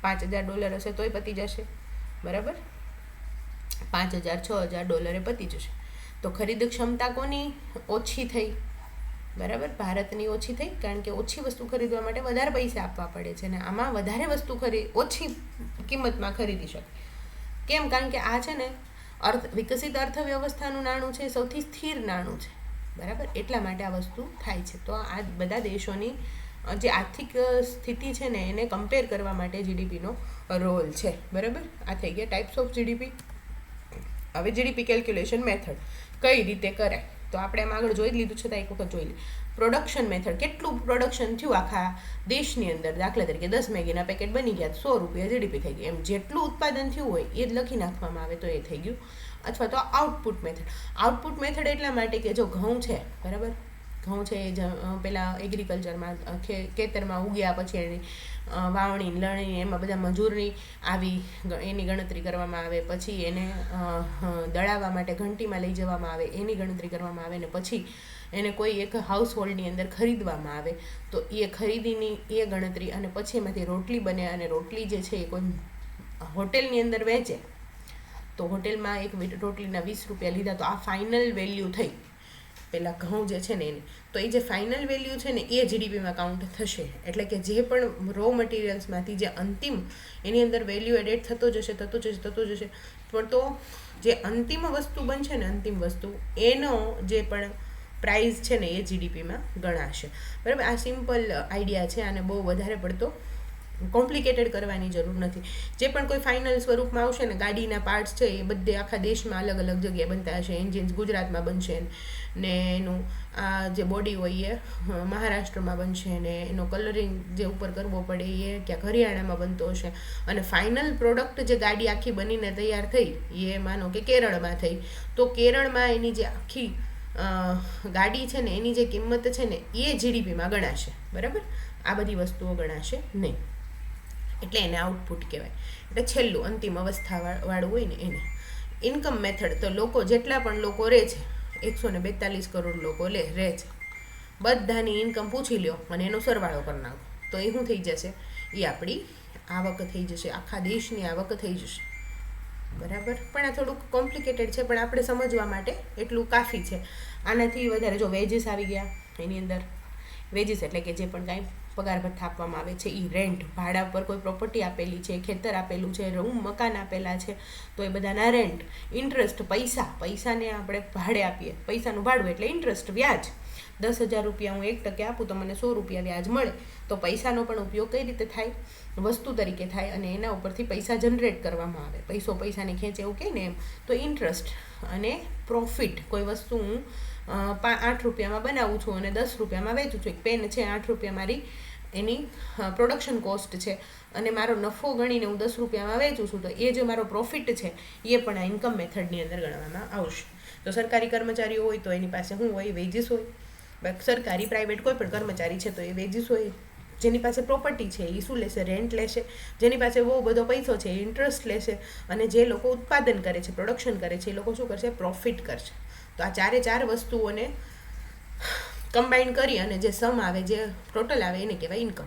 $5,000 હશે તોય પતી જશે, બરાબર. $5,000-6,000 પતી જશે. તો ખરીદ ક્ષમતા કોની ઓછી થઈ? બરાબર, ભારતની ઓછી થઈ, કારણ કે ઓછી વસ્તુ ખરીદવા માટે વધારે પૈસા આપવા પડે છે અને આમાં વધારે વસ્તુ ઓછી કિંમતમાં ખરીદી શકે. કેમ? કારણ કે આ છે ને વિકસિત અર્થવ્યવસ્થાનું નાણું છે, સૌથી સ્થિર નાણું છે, બરાબર. એટલા માટે આ વસ્તુ થાય છે. તો આ બધા દેશોની જે આર્થિક સ્થિતિ છે ને એને કમ્પેર કરવા માટે જીડીપીનો રોલ છે, બરાબર. આ થઈ ગયા ટાઈપ્સ ઓફ જીડીપી. હવે જીડીપી કેલ્ક્યુલેશન મેથડ કઈ રીતે કરાય તો આપણે એમ આગળ જોઈ જ લીધું છે, તો એક વખત જોઈ લઈએ. પ્રોડક્શન મેથડ, કેટલું પ્રોડક્શન થયું આખા દેશની અંદર, દાખલા તરીકે 10 મેગીના પેકેટ બની ગયા, ₹100 જીડીપી થઈ ગઈ. એમ જેટલું ઉત્પાદન થયું હોય એ જ લખી નાખવામાં આવે તો એ થઈ ગયું. અથવા તો આઉટપુટ મેથડ. આઉટપુટ મેથડ એટલા માટે કે જો ઘઉં છે, બરાબર, ઘઉં છે એ પહેલાં એગ્રીકલ્ચરમાં ખેતરમાં ઉગ્યા પછી એની વાવણી લણણી એમાં બધા મજૂરની આવી એની ગણતરી કરવામાં આવે, પછી એને દળાવવા માટે ઘંટીમાં લઈ જવામાં આવે એની ગણતરી કરવામાં આવે, ને પછી એને કોઈ એક હાઉસ હોલ્ડની અંદર ખરીદવામાં આવે તો એ ખરીદીની એ ગણતરી, અને પછી એમાંથી રોટલી બને અને રોટલી જે છે એ કોઈ હોટેલની અંદર વેચે તો હોટેલમાં એક રોટલીના ₹20 લીધા તો આ ફાઇનલ વેલ્યુ થઈ પહેલાં ઘઉં જે છે ને એની. તો એ જે ફાઇનલ વેલ્યુ છે ને એ જીડીપીમાં કાઉન્ટ થશે. એટલે કે જે પણ રો મટીરિયલ્સમાંથી જે અંતિમ એની અંદર વેલ્યુ એડેડ થતો જશે. પણ તો જે અંતિમ વસ્તુ બનશે ને, અંતિમ વસ્તુ એનો જે પણ પ્રાઇસ છે ને એ જીડીપીમાં ગણાશે, બરાબર. આ સિમ્પલ આઈડિયા છે, આને બહુ વધારે પડતો કોમ્પ્લિકેટેડ કરવાની જરૂર નથી. જે પણ કોઈ ફાઇનલ સ્વરૂપમાં આવશે ને, ગાડીના પાર્ટ્સ છે એ બધે આખા દેશમાં અલગ અલગ જગ્યાએ બનતા હશે. એન્જિન્સ ગુજરાતમાં બનશે ને એનું આ જે બોડી હોય એ મહારાષ્ટ્રમાં બનશે ને એનો કલરિંગ જે ઉપર કરવો પડે એ ક્યાંક હરિયાણામાં બનતો હશે, અને ફાઇનલ પ્રોડક્ટ જે ગાડી આખી બનીને તૈયાર થઈ એ માનો કે કેરળમાં થઈ, તો કેરળમાં એની જે આખી ગાડી છે ને એની જે કિંમત છે ને એ જીડીપીમાં ગણાશે, બરાબર. આ બધી વસ્તુઓ ગણાશે નહીં, એટલે એને આઉટપુટ કહેવાય. એટલે છેલ્લું અંતિમ અવસ્થાવાળું હોય ને એને. ઇન્કમ મેથડ, તો લોકો જેટલા પણ લોકો રહે છે 142 કરોડ લોકો રહે છે, બધાની ઇન્કમ પૂછી લ્યો અને એનો સરવાળો કરી નાખો તો એ શું થઈ જશે? એ આપણી આવક થઈ જશે, આખા દેશની આવક થઈ જશે, બરાબર. પણ આ થોડુંક કોમ્પ્લિકેટેડ છે, પણ આપણે સમજવા માટે એટલું કાફી છે. આનાથી વધારે જો વેજીસ આવી ગયા એની અંદર, વેજીસ એટલે કે જે પણ કાંઈ પગાર ભથ્થા આપવામાં આવે છે, એ રેન્ટ, ભાડા પર કોઈ પ્રોપર્ટી આપેલી છે, ખેતર આપેલું છે, રૂમ મકાન આપેલા છે તો એ બધાના રેન્ટ, ઇન્ટરેસ્ટ, પૈસાને આપણે ભાડે આપીએ, પૈસાનું ભાડું એટલે ઇન્ટરેસ્ટ, વ્યાજ. ₹10,000 હું 1% આપું તો મને ₹100 વ્યાજ મળે. તો પૈસાનો પણ ઉપયોગ કઈ રીતે થાય? વસ્તુ તરીકે થાય, અને એના ઉપરથી પૈસા જનરેટ કરવામાં આવે. પૈસાની ખેંચ એવું કહે ને એમ. તો ઇન્ટરેસ્ટ અને પ્રોફિટ, કોઈ વસ્તુ હું ₹8 બનાવું છું અને ₹10 વેચું છું. એક પેન છે ₹8 મારી એની પ્રોડક્શન કોસ્ટ છે, અને મારો નફો ગણીને હું ₹10 વેચું છું, તો એ જે મારો પ્રોફિટ છે એ પણ આ ઇન્કમ મેથડની અંદર ગણવામાં આવશે. તો સરકારી કર્મચારીઓ હોય તો એની પાસે શું હોય? વેજીસ હોય. સરકારી પ્રાઇવેટ કોઈ પણ કર્મચારી છે તો એ વેજીસ હોય. જેની પાસે પ્રોપર્ટી છે એ શું લેશે? રેન્ટ લેશે. જેની પાસે બહુ બધો પૈસો છે એ ઇન્ટરેસ્ટ લેશે. અને જે લોકો ઉત્પાદન કરે છે, પ્રોડક્શન કરે છે, એ લોકો શું કરશે? પ્રોફિટ કરશે. તો આ ચાર વસ્તુઓને કમ્બાઈન કરી અને જે સમ આવે, જે ટોટલ આવે એને કહેવાય ઇન્કમ.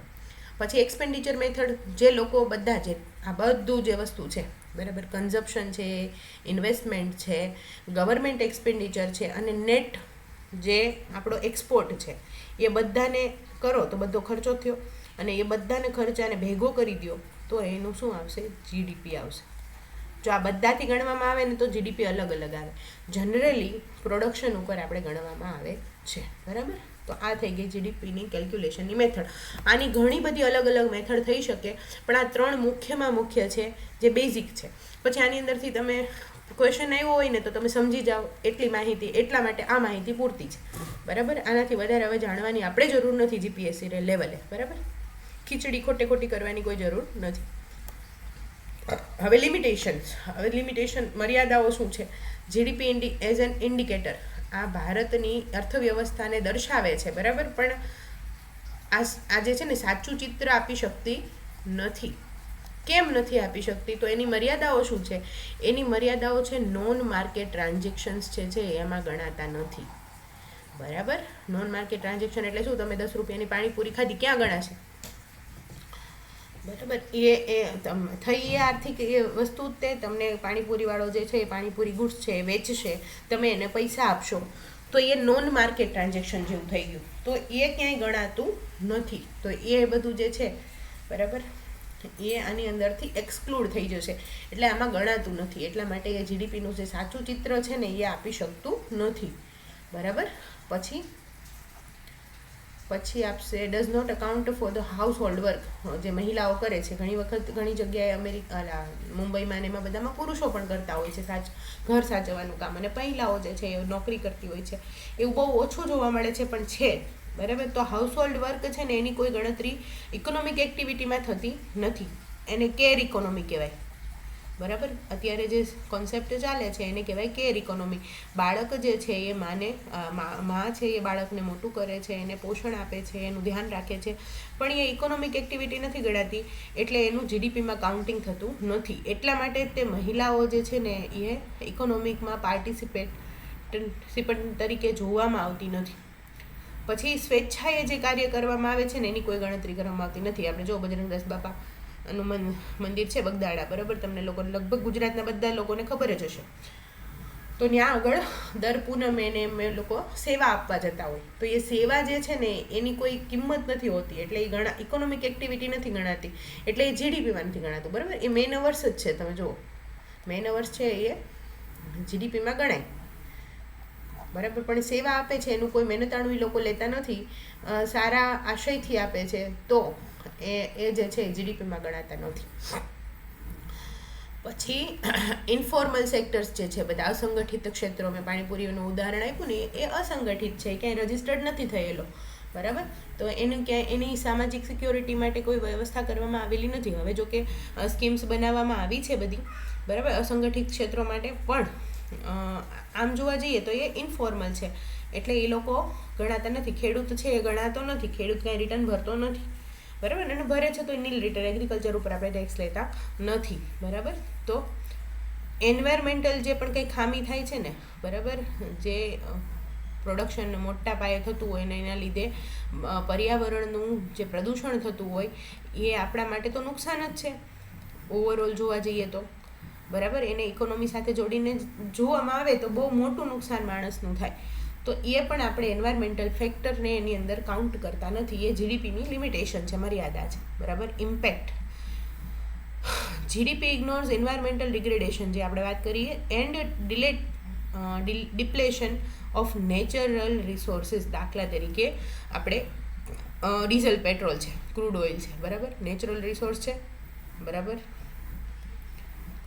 પછી એક્સપેન્ડિચર મેથડ, જે લોકો બધા જે આ બધું જે વસ્તુ છે, બરાબર, કન્ઝપ્શન છે, ઇન્વેસ્ટમેન્ટ છે, ગવર્મેન્ટ એક્સપેન્ડિચર છે, અને નેટ જે આપણો એક્સપોર્ટ છે, એ બધાને કરો તો બધો ખર્ચો થયો, અને એ બધાને ખર્ચાને ભેગો કરી દો તો એનું શું આવશે? જીડીપી આવશે. જો આ બધાથી ગણવામાં આવે ને તો જીડીપી અલગ અલગ આવે. જનરલી પ્રોડક્શન ઉપર આપણે ગણવામાં આવે છે, બરાબર. તો આ થઈ ગઈ જીડીપીની કેલ્ક્યુલેશનની મેથડ. આની ઘણી બધી અલગ અલગ મેથડ થઈ શકે, પણ આ 3 મુખ્યમાં મુખ્ય છે જે બેઝિક છે. પછી આની અંદરથી તમે ક્વેશ્ચન આવ્યો હોય ને તો તમે સમજી જાઓ એટલી માહિતી, એટલા માટે આ માહિતી પૂરતી છે, બરાબર. આનાથી વધારે હવે જાણવાની આપણે જરૂર નથી જીપીએસસી લેવલે, બરાબર. ખીચડી ખોટી કરવાની કોઈ જરૂર નથી. હવે લિમિટેશન મર્યાદાઓ શું છે? જીડીપી એઝ એન ઇન્ડિકેટર આ ભારતની અર્થવ્યવસ્થાને દર્શાવે છે, બરાબર, પણ આ જે છે ને સાચું ચિત્ર આપી શકતી નથી. કેમ નથી આપી શકતી? તો એની મર્યાદાઓ શું છે? એની મર્યાદાઓ છે નોન માર્કેટ ટ્રાન્ઝેક્શન્સ છે એમાં ગણાતા નથી, બરાબર. નોન માર્કેટ ટ્રાન્ઝેક્શન એટલે શું? તમે 10 રૂપિયાની પાણીપુરી ખાધી, ક્યાં ગણાશે? બરાબર. એ થઈ એ આર્થિક એ વસ્તુ જ તે તમને પાણીપુરીવાળો જે છે એ પાણીપુરી ગુડ્સ છે એ વેચશે, તમે એને પૈસા આપશો, તો એ નોન માર્કેટ ટ્રાન્ઝેક્શન જેવું થઈ ગયું, તો એ ક્યાંય ગણાતું નથી. તો એ બધું જે છે, બરાબર, એ આની અંદરથી એક્સક્લુડ થઈ જશે, એટલે આમાં ગણાતું નથી. એટલા માટે એ જીડીપીનું જે સાચું ચિત્ર છે ને એ આપી શકતું નથી, બરાબર. પછી આપશે does not account for the household work, જે મહિલાઓ કરે છે. ઘણી વખત ઘણી જગ્યાએ મુંબઈમાં ને એમાં બધામાં પુરુષો પણ કરતા હોય છે ઘર સાચવવાનું કામ, અને મહિલાઓ જે છે એ નોકરી કરતી હોય છે. એવું બહુ ઓછું જોવા મળે છે, પણ છે, બરાબર. તો હાઉસ હોલ્ડ વર્ક છે ને એની કોઈ ગણતરી ઇકોનોમિક એક્ટિવિટીમાં થતી નથી, એને કેર ઇકોનોમી કહેવાય, બરાબર. અત્યારે જે કોન્સેપ્ટ ચાલે છે એને કહેવાય કેર ઇકોનોમી. બાળક જે છે એ માં છે એ બાળકને મોટું કરે છે, એને પોષણ આપે છે, એનું ધ્યાન રાખે છે, પણ એ ઇકોનોમિક એક્ટિવિટી નથી ગણાતી, એટલે એનું જીડીપીમાં કાઉન્ટિંગ થતું નથી. એટલા માટે તે મહિલાઓ જે છે ને એ ઇકોનોમિકમાં પાર્ટિસિપન્ટ તરીકે જોવામાં આવતી નથી. પછી સ્વેચ્છાએ જે કાર્ય કરવામાં આવે છે ને એની કોઈ ગણતરી કરવામાં આવતી નથી. આપણે જો બજરંગદાસ બાપા નું મંદિર છે બગદાણા, બરાબર, તમને લોકો લગભગ ગુજરાતના બધા લોકોને ખબર જ હશે. તો ત્યાં આગળ દર પૂનમે એને અમે લોકો સેવા આપવા જતા હોય, તો એ સેવા જે છે ને એની કોઈ કિંમત નથી હોતી, એટલે એ ઇકોનોમિક એક્ટિવિટી નથી ગણાતી, એટલે એ જીડીપીમાં નથી ગણાતું, બરાબર. એ મેન અવર્સ જ છે, તમે જુઓ મેન અવર્સ છે એ જીડીપીમાં ગણાય, બરાબર. પણ સેવા આપે છે એનું કોઈ મહેનતાણું એ લોકો લેતા નથી, સારા આશયથી આપે છે, તો એ જે છે જીડીપીમાં ગણાતા નથી. પછી ઇન્ફોર્મલ સેક્ટર્સ જે છે બધા અસંગઠિત ક્ષેત્રો, મેં પાણીપુરીનું ઉદાહરણ આપ્યું ને, એ અસંગઠિત છે, ક્યાંય રજિસ્ટર્ડ નથી થયેલો, બરાબર. તો એની સામાજિક સિક્યોરિટી માટે કોઈ વ્યવસ્થા કરવામાં આવેલી નથી. હવે જો કે સ્કીમ્સ બનાવવામાં આવી છે બધી, બરાબર, અસંગઠિત ક્ષેત્રો માટે, પણ આમ જોવા જઈએ તો એ ઇન્ફોર્મલ છે, એટલે એ લોકો ગણાતા નથી. ખેડૂત છે એ ગણાતો નથી, ખેડૂત કાંઈ રિટર્ન ભરતો નથી, બરાબર, અને ભરે છે તો નીલ રિટર્ન, એગ્રીકલ્ચર ઉપર આપણે ટેક્સ લેતા નથી, બરાબર. તો એન્વાયરમેન્ટલ જે પણ કંઈ ખામી થાય છે ને, બરાબર, જે પ્રોડક્શન મોટા પાયે થતું હોય ને એના લીધે પર્યાવરણનું જે પ્રદૂષણ થતું હોય એ આપણા માટે તો નુકસાન જ છે ઓવરઓલ જોવા જઈએ તો, બરાબર. એને ઇકોનોમી સાથે જોડીને જોવામાં આવે તો બહુ મોટું નુકસાન માણસનું થાય, તો એ પણ આપણે એન્વાયરમેન્ટલ ફેક્ટરને એની અંદર કાઉન્ટ કરતા નથી. એ જીડીપીની લિમિટેશન છે, મર્યાદા છે, બરાબર. ઇમ્પેક્ટ જીડીપી ઇગ્નોર્સ એન્વાયરમેન્ટલ ડિગ્રેડેશન, જે આપણે વાત કરીએ, and depletion of natural resources. દાખલા તરીકે આપણે ડીઝલ, પેટ્રોલ છે, ક્રૂડ ઓઇલ છે, બરાબર, નેચરલ રિસોર્સ છે, બરાબર.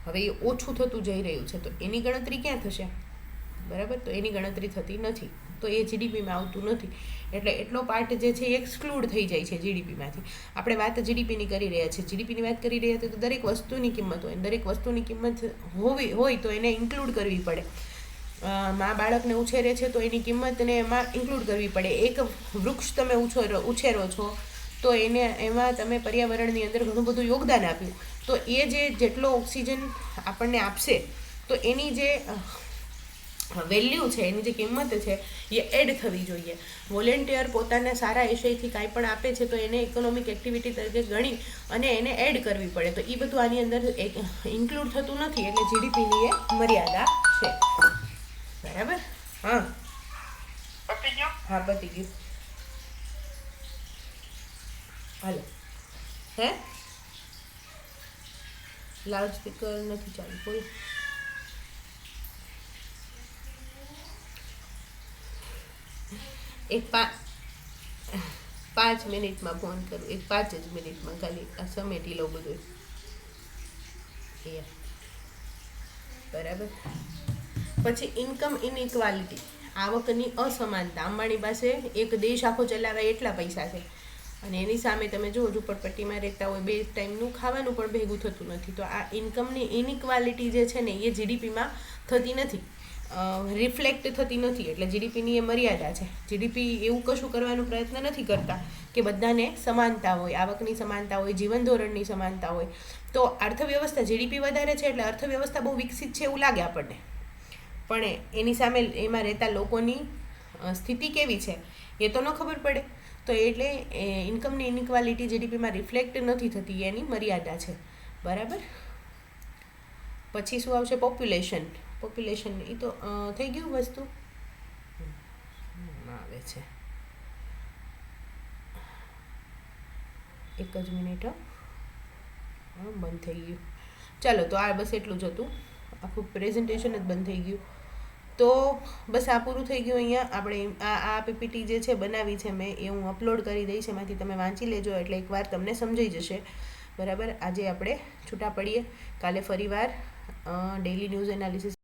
હવે એ ઓછું થતું જઈ રહ્યું છે, તો એની ગણતરી ક્યાં થશે, બરાબર. તો એની ગણતરી થતી નથી, તો એ જીડીપીમાં આવતું નથી, એટલે એટલો પાર્ટ જે છે એ એક્સક્લુડ થઈ જાય છે જીડીપીમાંથી. આપણે વાત જીડીપીની કરી રહ્યા છીએ, જીડીપીની વાત કરી રહ્યા છીએ, તો દરેક વસ્તુની કિંમત હોય, દરેક વસ્તુની કિંમત હોય તો એને ઇન્ક્લુડ કરવી પડે. મા બાળકને ઉછેરે છે તો એની કિંમતને એમાં ઇન્ક્લુડ કરવી પડે. એક વૃક્ષ તમે ઉછેરો છો તો એમાં તમે પર્યાવરણની અંદર ઘણું બધું યોગદાન આપ્યું, તો એ જેટલો ઓક્સિજન આપણને આપશે, તો એની જે વેલ્યુ છે, એની જે કિંમત છે એ એડ થવી જોઈએ. વોલેન્ટિયર પોતાના સારા આશયથી કાંઈ પણ આપે છે તો એને ઇકોનોમિક એક્ટિવિટી તરીકે ગણી અને એને એડ કરવી પડે, તો એ બધું આની અંદર ઇન્ક્લુડ થતું નથી, એટલે જીડીપીની એ મર્યાદા છે, બરાબર. હા પતી ગયું. હાલો, હે લાઉડ સ્પીકર નથી ચાલુ કોઈ. 5 મિનિટમાં ફોન કરું, એક 5 જ મિનિટમાં ખાલી આ સમેટી લઉં બધું. બરાબર. પછી ઇન્કમ ઇનઇક્વાલિટી, આવકની અસમાનતા. અંબાણી પાસે એક દેશ આખો ચલાવે એટલા પૈસા છે અને એની સામે તમે જુઓ ઝૂંપડપટ્ટીમાં રહેતા હોય, 2 ટાઈમનું ખાવાનું પણ ભેગું થતું નથી. તો આ ઇન્કમની ઇનઇક્વાલિટી જે છે ને એ જીડીપીમાં થતી નથી, રિફ્લેક્ટ થતી નથી. એટલે જીડીપીની એ મર્યાદા છે. જીડીપી એવું કશું કરવાનો પ્રયત્ન નથી કરતા કે બધાને સમાનતા હોય, આવકની સમાનતા હોય, જીવન ધોરણની સમાનતા હોય. તો અર્થવ્યવસ્થા, જીડીપી વધારે છે એટલે અર્થવ્યવસ્થા બહુ વિકસિત છે એવું લાગે આપણને, પણ એની સામે એમાં રહેતા લોકોની સ્થિતિ કેવી છે એ તો ન ખબર પડે. તો એટલે ઇન્કમની ઇનઇક્વાલિટી જીડીપીમાં રિફ્લેક્ટ નથી થતી, એની મર્યાદા છે. બરાબર. પછી શું આવશે? પોપ્યુલેશન. પોપ્યુલેશન એ તો થઈ ગયું વસ્તુ આવે છે. એક જ મિનિટ, બંધ થઈ ગયું. ચાલો, તો આ બસ એટલું જ હતું, આખું પ્રેઝન્ટેશન જ બંધ થઈ ગયું. તો બસ આ પૂરું થઈ ગયું. અહીંયા આપણે આ પીપીટી જે છે બનાવી છે મેં, એ હું અપલોડ કરી દઈશ, એમાંથી તમે વાંચી લેજો એટલે એકવાર તમને સમજાઈ જશે. બરાબર. આજે આપણે છૂટા પડીએ, કાલે ફરીવાર ડેઇલી ન્યૂઝ એનાલિસિસ